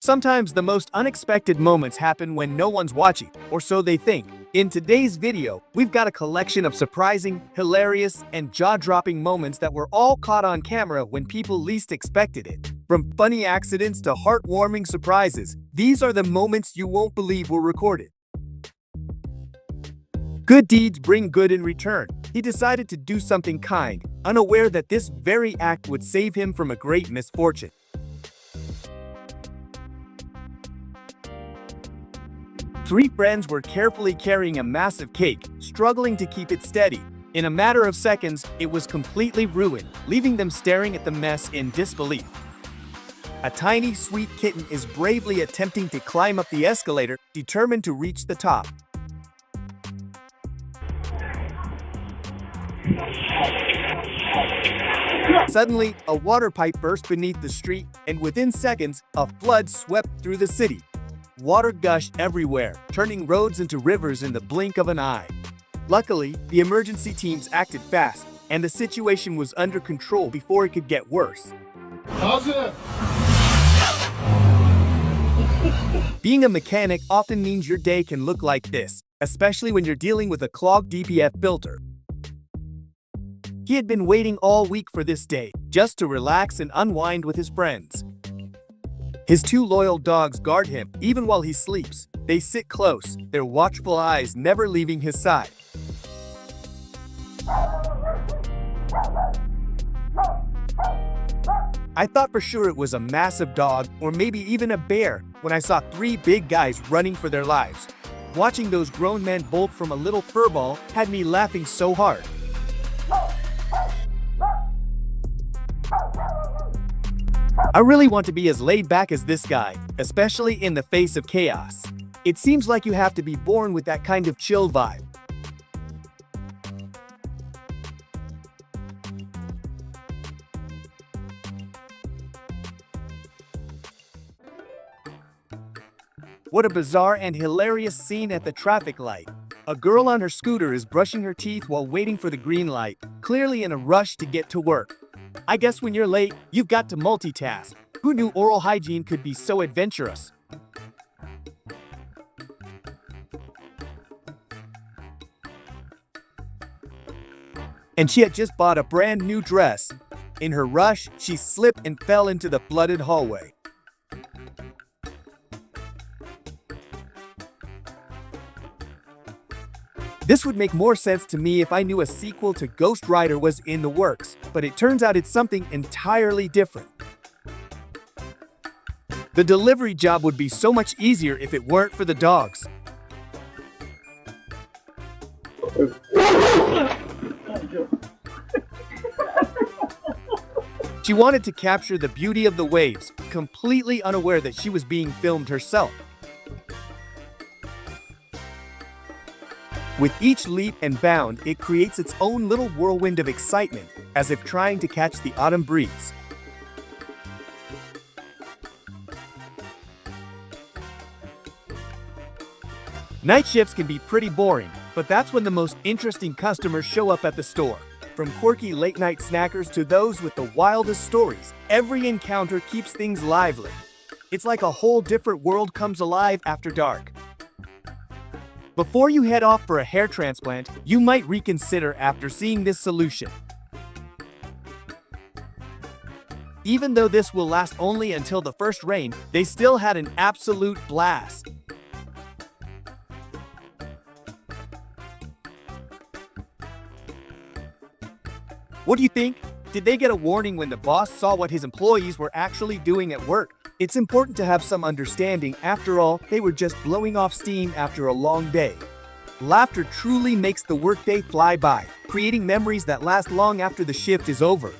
Sometimes the most unexpected moments happen when no one's watching, or so they think. In today's video, we've got a collection of surprising, hilarious, and jaw-dropping moments that were all caught on camera when people least expected it. From funny accidents to heartwarming surprises, these are the moments you won't believe were recorded. Good deeds bring good in return. He decided to do something kind, unaware that this very act would save him from a great misfortune. Three friends were carefully carrying a massive cake, struggling to keep it steady. In a matter of seconds, it was completely ruined, leaving them staring at the mess in disbelief. A tiny, sweet kitten is bravely attempting to climb up the escalator, determined to reach the top. Suddenly, a water pipe burst beneath the street, and within seconds, a flood swept through the city. Water gushed everywhere, turning roads into rivers in the blink of an eye. Luckily, the emergency teams acted fast, and the situation was under control before it could get worse. Being a mechanic often means your day can look like this, especially when you're dealing with a clogged DPF filter. He had been waiting all week for this day, just to relax and unwind with his friends. His two loyal dogs guard him, even while he sleeps. They sit close, their watchful eyes never leaving his side. I thought for sure it was a massive dog, or maybe even a bear, when I saw three big guys running for their lives. Watching those grown men bolt from a little furball had me laughing so hard. I really want to be as laid back as this guy, especially in the face of chaos. It seems like you have to be born with that kind of chill vibe. What a bizarre and hilarious scene at the traffic light. A girl on her scooter is brushing her teeth while waiting for the green light, clearly in a rush to get to work. I guess when you're late, you've got to multitask. Who knew oral hygiene could be so adventurous? And she had just bought a brand new dress. In her rush, she slipped and fell into the flooded hallway. This would make more sense to me if I knew a sequel to Ghost Rider was in the works, but it turns out it's something entirely different. The delivery job would be so much easier if it weren't for the dogs. She wanted to capture the beauty of the waves, completely unaware that she was being filmed herself. With each leap and bound, it creates its own little whirlwind of excitement, as if trying to catch the autumn breeze. Night shifts can be pretty boring, but that's when the most interesting customers show up at the store. From quirky late-night snackers to those with the wildest stories, every encounter keeps things lively. It's like a whole different world comes alive after dark. Before you head off for a hair transplant, you might reconsider after seeing this solution. Even though this will last only until the first rain, they still had an absolute blast. What do you think? Did they get a warning when the boss saw what his employees were actually doing at work? It's important to have some understanding. After all, they were just blowing off steam after a long day. Laughter truly makes the workday fly by, creating memories that last long after the shift is over.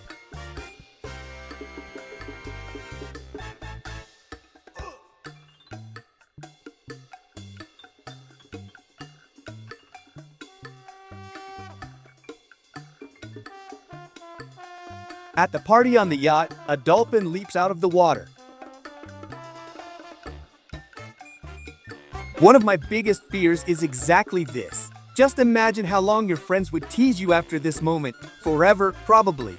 At the party on the yacht, a dolphin leaps out of the water. One of my biggest fears is exactly this. Just imagine how long your friends would tease you after this moment. Forever, probably.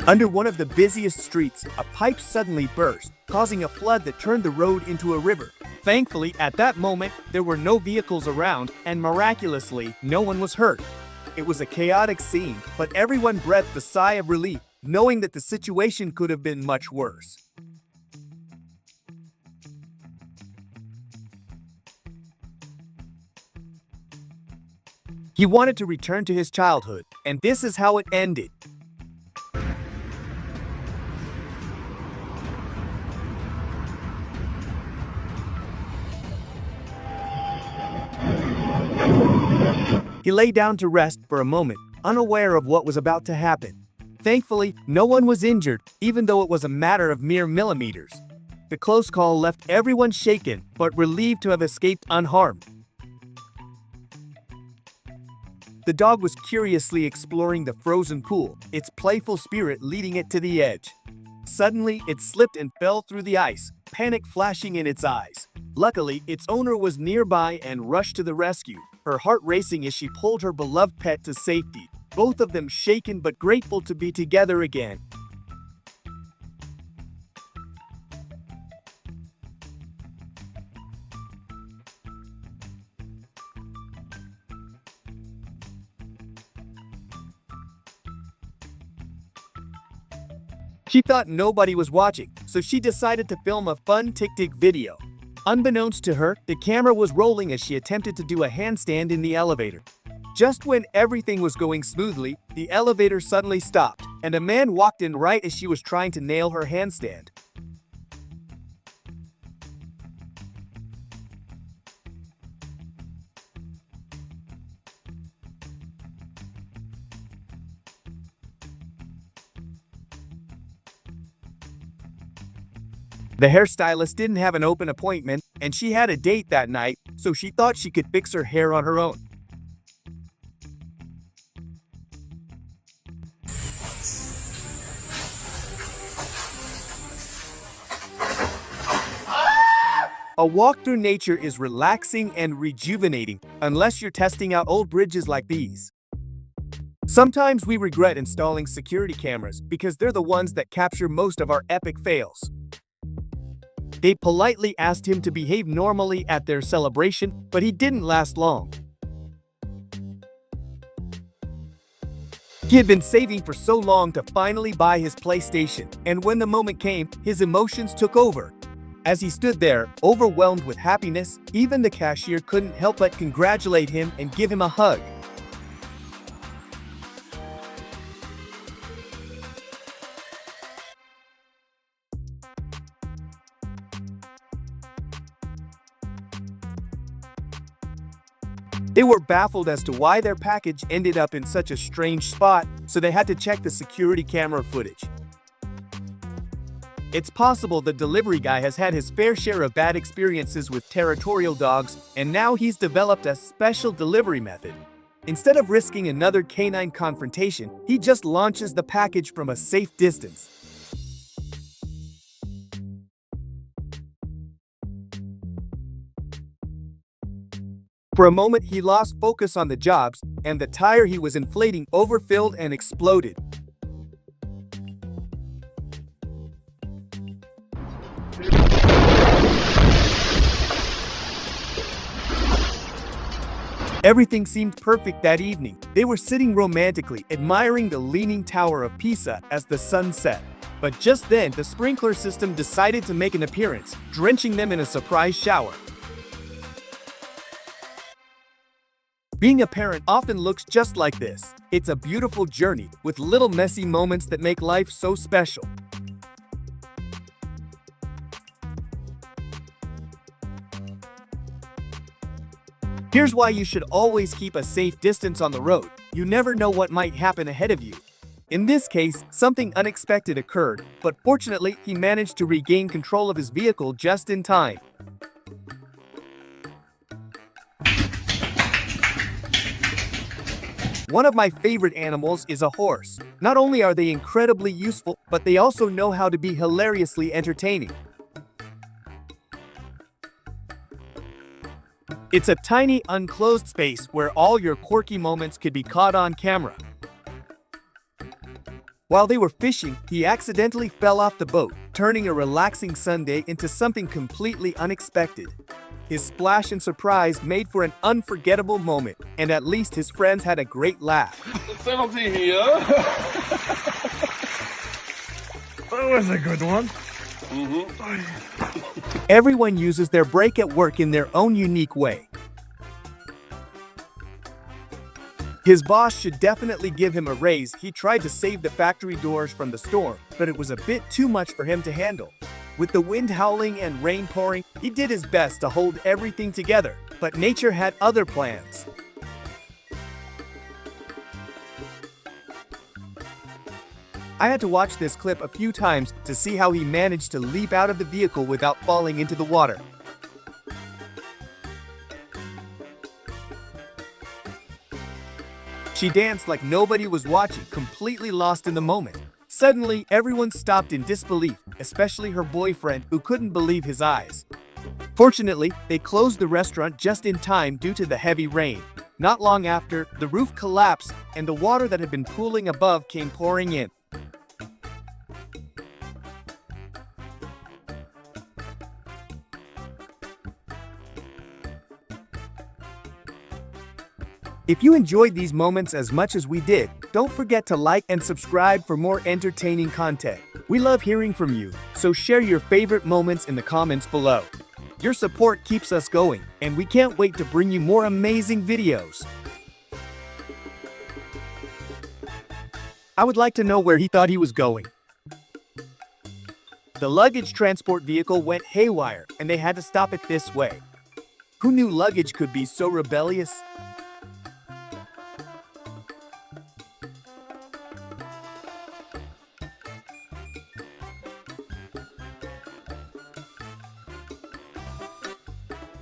Under one of the busiest streets, a pipe suddenly burst, causing a flood that turned the road into a river. Thankfully, at that moment, there were no vehicles around, and miraculously, no one was hurt. It was a chaotic scene, but everyone breathed a sigh of relief, knowing that the situation could have been much worse. He wanted to return to his childhood, and this is how it ended. He lay down to rest for a moment, unaware of what was about to happen. Thankfully, no one was injured, even though it was a matter of mere millimeters. The close call left everyone shaken, but relieved to have escaped unharmed. The dog was curiously exploring the frozen pool, its playful spirit leading it to the edge. Suddenly, it slipped and fell through the ice, panic flashing in its eyes. Luckily, its owner was nearby and rushed to the rescue, her heart racing as she pulled her beloved pet to safety, both of them shaken but grateful to be together again. She thought nobody was watching, so she decided to film a fun tic-tac video. Unbeknownst to her, the camera was rolling as she attempted to do a handstand in the elevator. Just when everything was going smoothly, the elevator suddenly stopped, and a man walked in right as she was trying to nail her handstand. The hairstylist didn't have an open appointment, and she had a date that night, so she thought she could fix her hair on her own. A walk through nature is relaxing and rejuvenating, unless you're testing out old bridges like these. Sometimes we regret installing security cameras because they're the ones that capture most of our epic fails. They politely asked him to behave normally at their celebration, but he didn't last long. He had been saving for so long to finally buy his PlayStation, and when the moment came, his emotions took over. As he stood there, overwhelmed with happiness, even the cashier couldn't help but congratulate him and give him a hug. They were baffled as to why their package ended up in such a strange spot, so they had to check the security camera footage. It's possible the delivery guy has had his fair share of bad experiences with territorial dogs, and now he's developed a special delivery method. Instead of risking another canine confrontation, he just launches the package from a safe distance. For a moment, he lost focus on the jobs, and the tire he was inflating overfilled and exploded. Everything seemed perfect that evening. They were sitting romantically, admiring the leaning tower of Pisa as the sun set. But just then, the sprinkler system decided to make an appearance, drenching them in a surprise shower. Being a parent often looks just like this. It's a beautiful journey, with little messy moments that make life so special. Here's why you should always keep a safe distance on the road. You never know what might happen ahead of you. In this case, something unexpected occurred, but fortunately, he managed to regain control of his vehicle just in time. One of my favorite animals is a horse. Not only are they incredibly useful, but they also know how to be hilariously entertaining. It's a tiny, unclosed space where all your quirky moments could be caught on camera. While they were fishing, he accidentally fell off the boat, turning a relaxing Sunday into something completely unexpected. His splash and surprise made for an unforgettable moment, and at least his friends had a great laugh. Penalty here. That was a good one. Everyone uses their break at work in their own unique way. His boss should definitely give him a raise. He tried to save the factory doors from the storm, but it was a bit too much for him to handle. With the wind howling and rain pouring, he did his best to hold everything together, but nature had other plans. I had to watch this clip a few times to see how he managed to leap out of the vehicle without falling into the water. She danced like nobody was watching, completely lost in the moment. Suddenly, everyone stopped in disbelief, especially her boyfriend, who couldn't believe his eyes. Fortunately, they closed the restaurant just in time due to the heavy rain. Not long after, the roof collapsed and the water that had been pooling above came pouring in. If you enjoyed these moments as much as we did, don't forget to like and subscribe for more entertaining content. We love hearing from you, so share your favorite moments in the comments below. Your support keeps us going, and we can't wait to bring you more amazing videos. I would like to know where he thought he was going. The luggage transport vehicle went haywire, and they had to stop it this way. Who knew luggage could be so rebellious?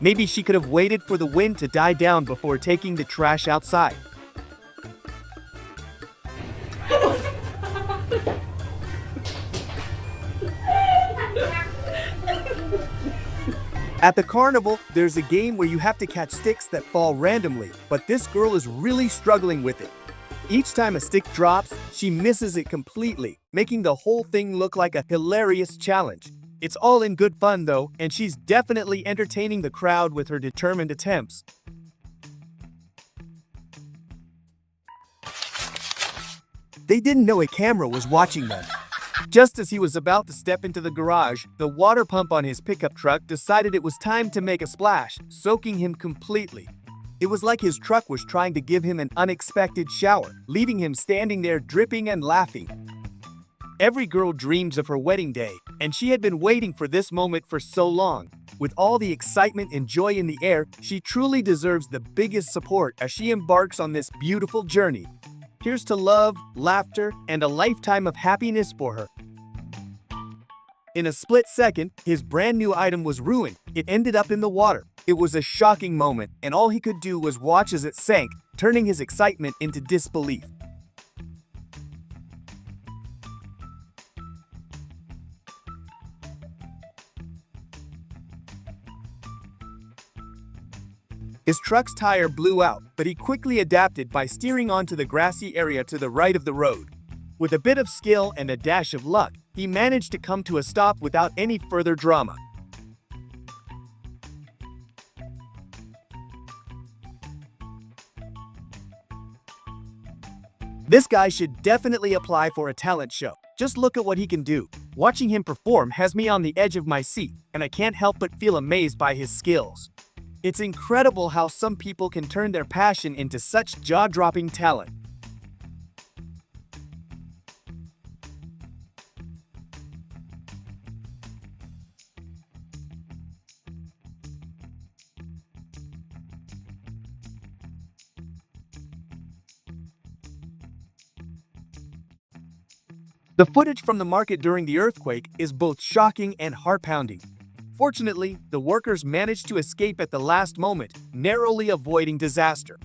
Maybe she could have waited for the wind to die down before taking the trash outside. At the carnival, there's a game where you have to catch sticks that fall randomly, but this girl is really struggling with it. Each time a stick drops, she misses it completely, making the whole thing look like a hilarious challenge. It's all in good fun though, and she's definitely entertaining the crowd with her determined attempts. They didn't know a camera was watching them. Just as he was about to step into the garage, the water pump on his pickup truck decided it was time to make a splash, soaking him completely. It was like his truck was trying to give him an unexpected shower, leaving him standing there dripping and laughing. Every girl dreams of her wedding day, and she had been waiting for this moment for so long. With all the excitement and joy in the air, she truly deserves the biggest support as she embarks on this beautiful journey. Here's to love, laughter, and a lifetime of happiness for her. In a split second, his brand new item was ruined. It ended up in the water. It was a shocking moment, and all he could do was watch as it sank, turning his excitement into disbelief. His truck's tire blew out, but he quickly adapted by steering onto the grassy area to the right of the road. With a bit of skill and a dash of luck, he managed to come to a stop without any further drama. This guy should definitely apply for a talent show. Just look at what he can do. Watching him perform has me on the edge of my seat, and I can't help but feel amazed by his skills. It's incredible how some people can turn their passion into such jaw-dropping talent. The footage from the market during the earthquake is both shocking and heart-pounding. Fortunately, the workers managed to escape at the last moment, narrowly avoiding disaster.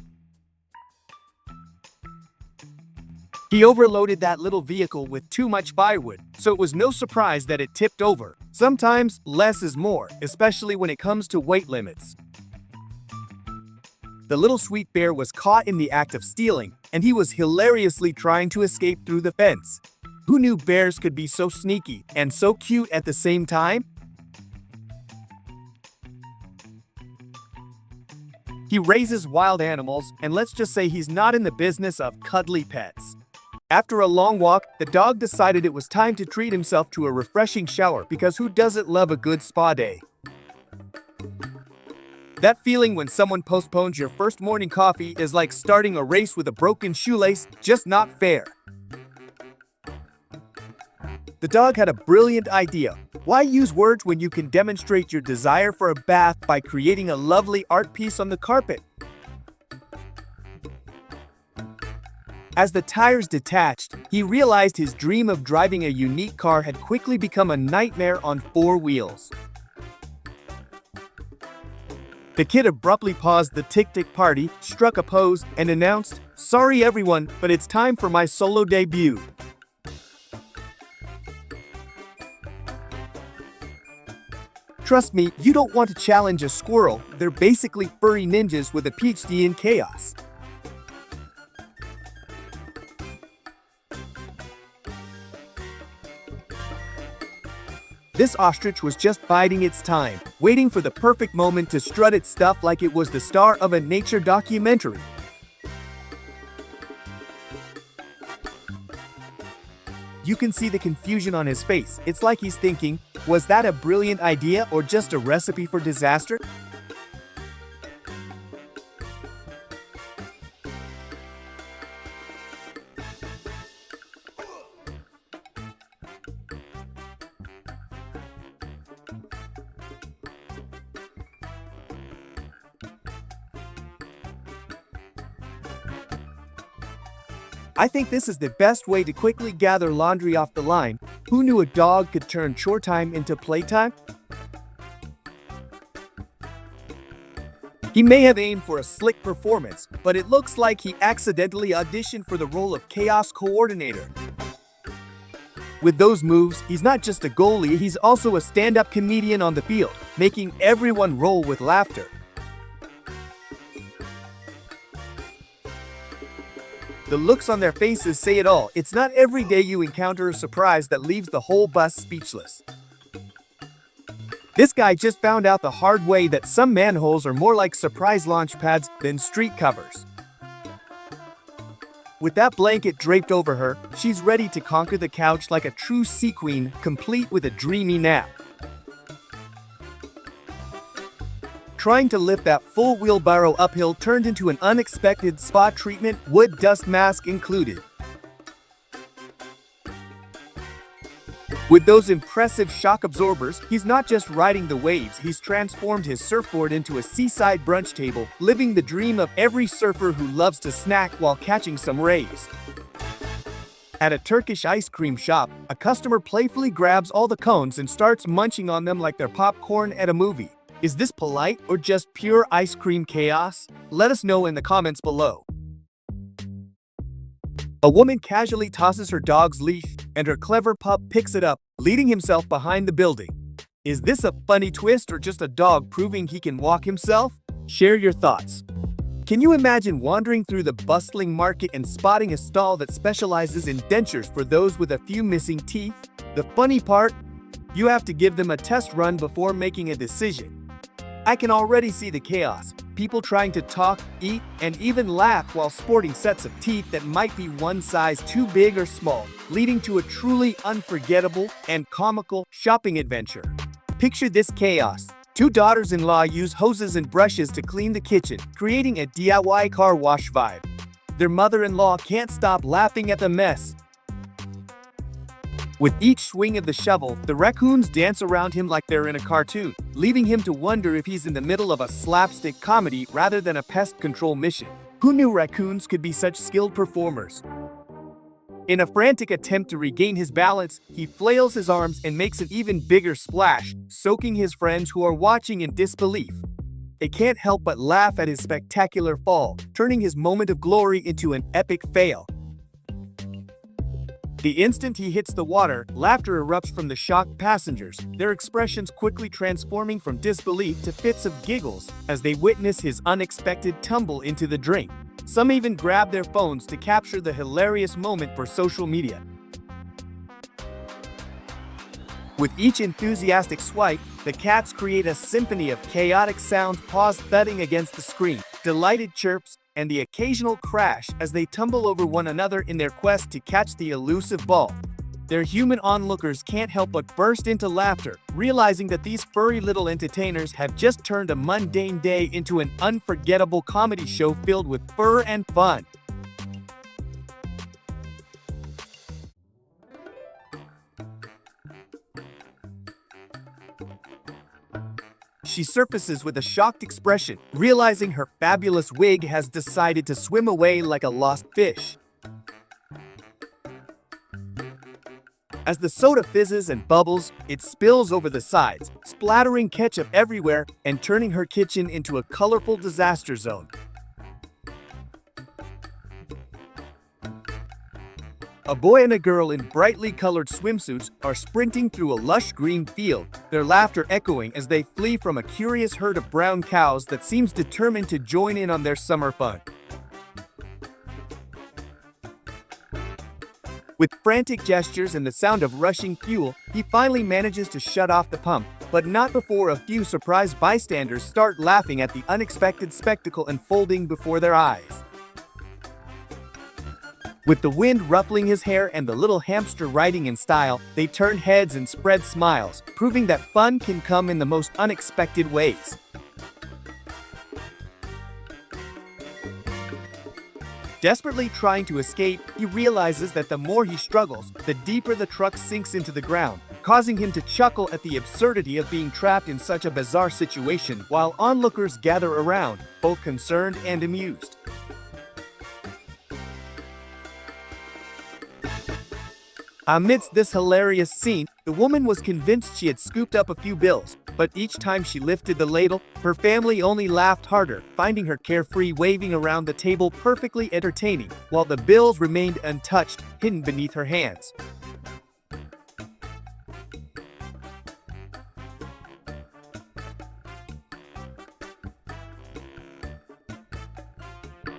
He overloaded that little vehicle with too much firewood, so it was no surprise that it tipped over. Sometimes, less is more, especially when it comes to weight limits. The little sweet bear was caught in the act of stealing, and he was hilariously trying to escape through the fence. Who knew bears could be so sneaky and so cute at the same time? He raises wild animals, and let's just say he's not in the business of cuddly pets. After a long walk, the dog decided it was time to treat himself to a refreshing shower because who doesn't love a good spa day? That feeling when someone postpones your first morning coffee is like starting a race with a broken shoelace, just not fair. The dog had a brilliant idea. Why use words when you can demonstrate your desire for a bath by creating a lovely art piece on the carpet? As the tires detached, he realized his dream of driving a unique car had quickly become a nightmare on four wheels. The kid abruptly paused the tic-tic party, struck a pose, and announced, "Sorry everyone, but it's time for my solo debut." Trust me, you don't want to challenge a squirrel. They're basically furry ninjas with a PhD in chaos. This ostrich was just biding its time, waiting for the perfect moment to strut its stuff like it was the star of a nature documentary. You can see the confusion on his face. It's like he's thinking, was that a brilliant idea or just a recipe for disaster? I think this is the best way to quickly gather laundry off the line. Who knew a dog could turn chore time into playtime? He may have aimed for a slick performance, but it looks like he accidentally auditioned for the role of chaos coordinator. With those moves, he's not just a goalie, he's also a stand-up comedian on the field, making everyone roll with laughter. The looks on their faces say it all. It's not every day you encounter a surprise that leaves the whole bus speechless. This guy just found out the hard way that some manholes are more like surprise launch pads than street covers. With that blanket draped over her, she's ready to conquer the couch like a true sea queen, complete with a dreamy nap. Trying to lift that full wheelbarrow uphill turned into an unexpected spa treatment, wood dust mask included. With those impressive shock absorbers, he's not just riding the waves, he's transformed his surfboard into a seaside brunch table, living the dream of every surfer who loves to snack while catching some rays. At a Turkish ice cream shop, a customer playfully grabs all the cones and starts munching on them like they're popcorn at a movie. Is this polite or just pure ice cream chaos? Let us know in the comments below. A woman casually tosses her dog's leash, and her clever pup picks it up, leading himself behind the building. Is this a funny twist or just a dog proving he can walk himself? Share your thoughts. Can you imagine wandering through the bustling market and spotting a stall that specializes in dentures for those with a few missing teeth? The funny part, you have to give them a test run before making a decision. I can already see the chaos. People trying to talk, eat, and even laugh while sporting sets of teeth that might be one size too big or small, leading to a truly unforgettable and comical shopping adventure. Picture this chaos. Two daughters-in-law use hoses and brushes to clean the kitchen, creating a DIY car wash vibe. Their mother-in-law can't stop laughing at the mess. With each swing of the shovel, the raccoons dance around him like they're in a cartoon, leaving him to wonder if he's in the middle of a slapstick comedy rather than a pest control mission. Who knew raccoons could be such skilled performers? In a frantic attempt to regain his balance, he flails his arms and makes an even bigger splash, soaking his friends who are watching in disbelief. They can't help but laugh at his spectacular fall, turning his moment of glory into an epic fail. The instant he hits the water, laughter erupts from the shocked passengers, their expressions quickly transforming from disbelief to fits of giggles as they witness his unexpected tumble into the drink. Some even grab their phones to capture the hilarious moment for social media. With each enthusiastic swipe, the cats create a symphony of chaotic sounds, paws thudding against the screen, delighted chirps, and the occasional crash as they tumble over one another in their quest to catch the elusive ball. Their human onlookers can't help but burst into laughter, realizing that these furry little entertainers have just turned a mundane day into an unforgettable comedy show filled with fur and fun. She surfaces with a shocked expression, realizing her fabulous wig has decided to swim away like a lost fish. As the soda fizzes and bubbles, it spills over the sides, splattering ketchup everywhere and turning her kitchen into a colorful disaster zone. A boy and a girl in brightly colored swimsuits are sprinting through a lush green field, their laughter echoing as they flee from a curious herd of brown cows that seems determined to join in on their summer fun. With frantic gestures and the sound of rushing fuel, he finally manages to shut off the pump, but not before a few surprised bystanders start laughing at the unexpected spectacle unfolding before their eyes. With the wind ruffling his hair and the little hamster riding in style, they turn heads and spread smiles, proving that fun can come in the most unexpected ways. Desperately trying to escape, he realizes that the more he struggles, the deeper the truck sinks into the ground, causing him to chuckle at the absurdity of being trapped in such a bizarre situation, while onlookers gather around, both concerned and amused. Amidst this hilarious scene, the woman was convinced she had scooped up a few bills, but each time she lifted the ladle, her family only laughed harder, finding her carefree waving around the table perfectly entertaining, while the bills remained untouched, hidden beneath her hands.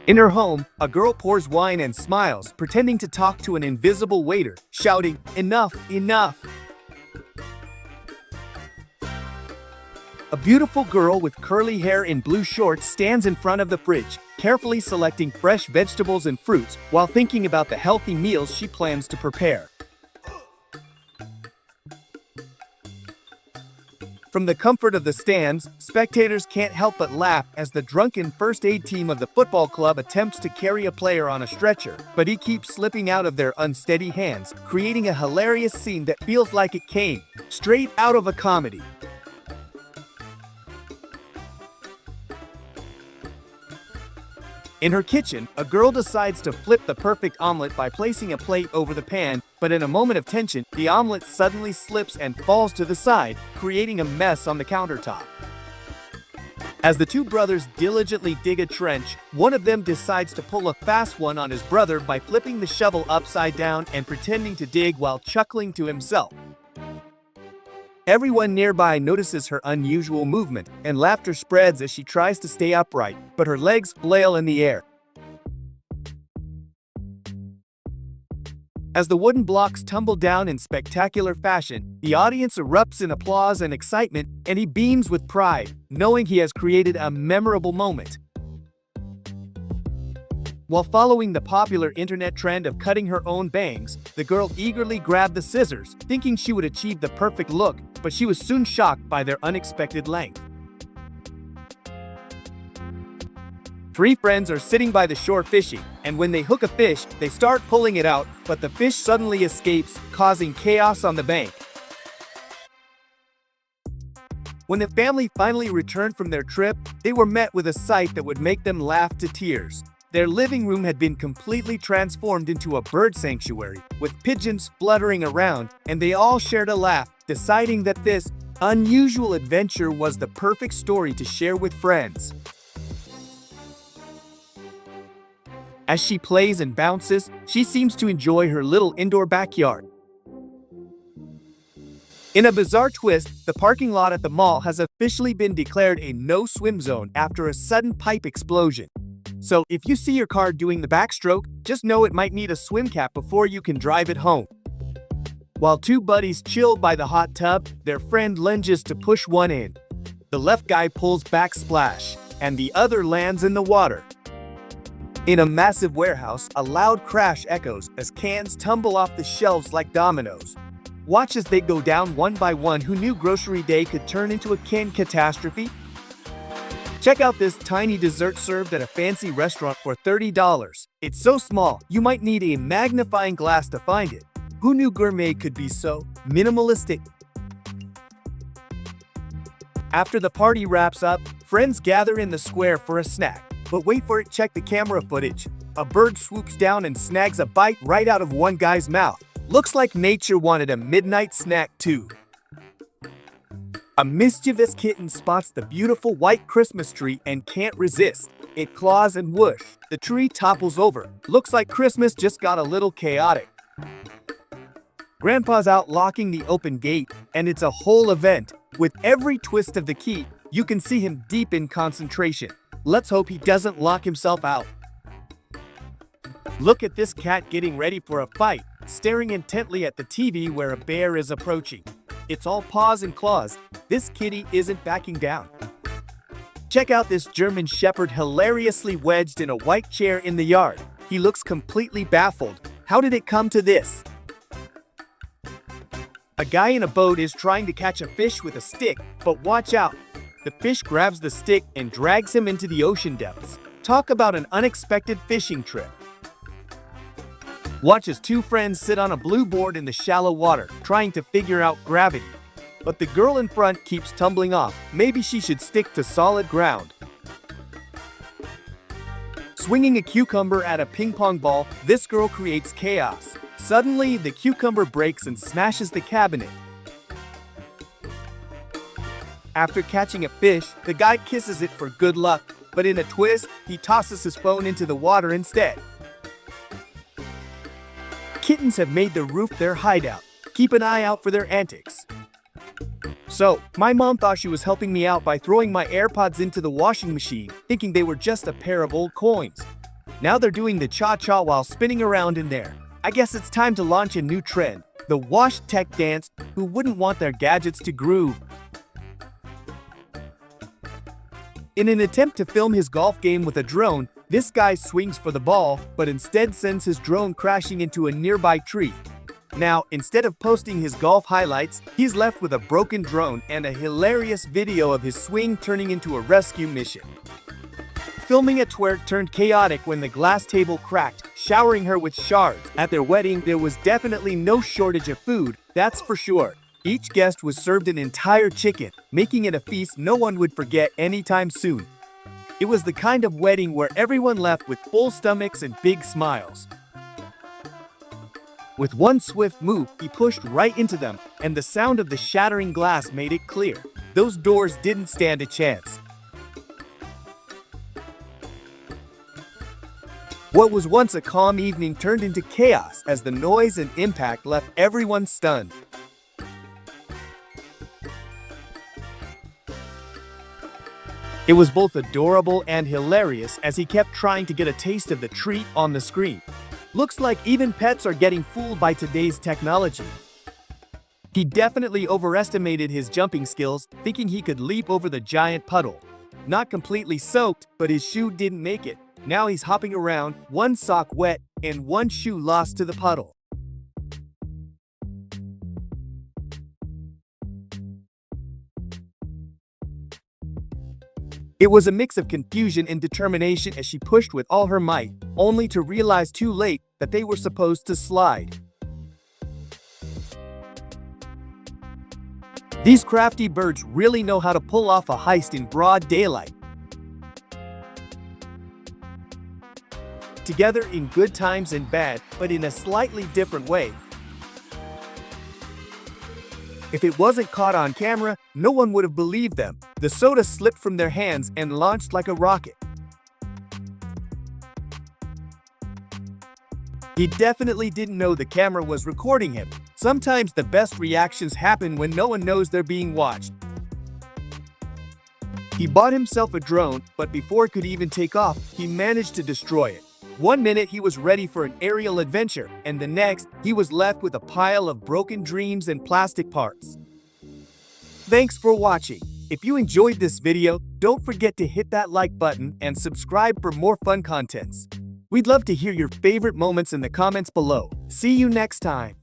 In her home, a girl pours wine and smiles, pretending to talk to an invisible waiter, shouting, "Enough, enough!" A beautiful girl with curly hair in blue shorts stands in front of the fridge, carefully selecting fresh vegetables and fruits while thinking about the healthy meals she plans to prepare. From the comfort of the stands, spectators can't help but laugh as the drunken first aid team of the football club attempts to carry a player on a stretcher, but he keeps slipping out of their unsteady hands, creating a hilarious scene that feels like it came straight out of a comedy. In her kitchen, a girl decides to flip the perfect omelet by placing a plate over the pan, but in a moment of tension, the omelet suddenly slips and falls to the side, creating a mess on the countertop. As the two brothers diligently dig a trench, one of them decides to pull a fast one on his brother by flipping the shovel upside down and pretending to dig while chuckling to himself. Everyone nearby notices her unusual movement, and laughter spreads as she tries to stay upright, but her legs flail in the air. As the wooden blocks tumble down in spectacular fashion, the audience erupts in applause and excitement, and he beams with pride, knowing he has created a memorable moment. While following the popular internet trend of cutting her own bangs, the girl eagerly grabbed the scissors, thinking she would achieve the perfect look, but she was soon shocked by their unexpected length. Three friends are sitting by the shore fishing, and when they hook a fish, they start pulling it out, but the fish suddenly escapes, causing chaos on the bank. When the family finally returned from their trip, they were met with a sight that would make them laugh to tears. Their living room had been completely transformed into a bird sanctuary, with pigeons fluttering around, and they all shared a laugh, deciding that this unusual adventure was the perfect story to share with friends. As she plays and bounces, she seems to enjoy her little indoor backyard. In a bizarre twist, the parking lot at the mall has officially been declared a no-swim zone after a sudden pipe explosion. So, if you see your car doing the backstroke, just know it might need a swim cap before you can drive it home. While two buddies chill by the hot tub, their friend lunges to push one in. The left guy pulls back splash, and the other lands in the water. In a massive warehouse, a loud crash echoes as cans tumble off the shelves like dominoes. Watch as they go down one by one. Who knew grocery day could turn into a can catastrophe? Check out this tiny dessert served at a fancy restaurant for $30. It's so small, you might need a magnifying glass to find it. Who knew gourmet could be so minimalistic? After the party wraps up, friends gather in the square for a snack. But wait for it, check the camera footage. A bird swoops down and snags a bite right out of one guy's mouth. Looks like nature wanted a midnight snack too. A mischievous kitten spots the beautiful white Christmas tree and can't resist. It claws and whoosh, the tree topples over. Looks like Christmas just got a little chaotic. Grandpa's out locking the open gate, and it's a whole event. With every twist of the key, you can see him deep in concentration. Let's hope he doesn't lock himself out. Look at this cat getting ready for a fight, staring intently at the TV where a bear is approaching. It's all paws and claws. This kitty isn't backing down. Check out this German Shepherd hilariously wedged in a white chair in the yard. He looks completely baffled. How did it come to this? A guy in a boat is trying to catch a fish with a stick, but watch out. The fish grabs the stick and drags him into the ocean depths. Talk about an unexpected fishing trip. Watch as two friends sit on a blue board in the shallow water, trying to figure out gravity. But the girl in front keeps tumbling off. Maybe she should stick to solid ground. Swinging a cucumber at a ping pong ball, this girl creates chaos. Suddenly, the cucumber breaks and smashes the cabinet. After catching a fish, the guy kisses it for good luck, but in a twist, he tosses his phone into the water instead. Kittens have made the roof their hideout. Keep an eye out for their antics. So, my mom thought she was helping me out by throwing my AirPods into the washing machine, thinking they were just a pair of old coins. Now they're doing the cha-cha while spinning around in there. I guess it's time to launch a new trend, the wash tech dance. Who wouldn't want their gadgets to groove? In an attempt to film his golf game with a drone, this guy swings for the ball, but instead sends his drone crashing into a nearby tree. Now, instead of posting his golf highlights, he's left with a broken drone and a hilarious video of his swing turning into a rescue mission. Filming a twerk turned chaotic when the glass table cracked, showering her with shards. At their wedding, there was definitely no shortage of food, that's for sure. Each guest was served an entire chicken, making it a feast no one would forget anytime soon. It was the kind of wedding where everyone left with full stomachs and big smiles. With one swift move, he pushed right into them, and the sound of the shattering glass made it clear. Those doors didn't stand a chance. What was once a calm evening turned into chaos as the noise and impact left everyone stunned. It was both adorable and hilarious as he kept trying to get a taste of the treat on the screen. Looks like even pets are getting fooled by today's technology. He definitely overestimated his jumping skills, thinking he could leap over the giant puddle. Not completely soaked, but his shoe didn't make it. Now he's hopping around, one sock wet and one shoe lost to the puddle. It was a mix of confusion and determination as she pushed with all her might, only to realize too late that they were supposed to slide. These crafty birds really know how to pull off a heist in broad daylight. Together in good times and bad, but in a slightly different way. If it wasn't caught on camera, no one would have believed them. The soda slipped from their hands and launched like a rocket. He definitely didn't know the camera was recording him. Sometimes the best reactions happen when no one knows they're being watched. He bought himself a drone, but before it could even take off, he managed to destroy it. One minute he was ready for an aerial adventure, and the next he was left with a pile of broken dreams and plastic parts. Thanks for watching. If you enjoyed this video, don't forget to hit that like button and subscribe for more fun contents. We'd love to hear your favorite moments in the comments below. See you next time.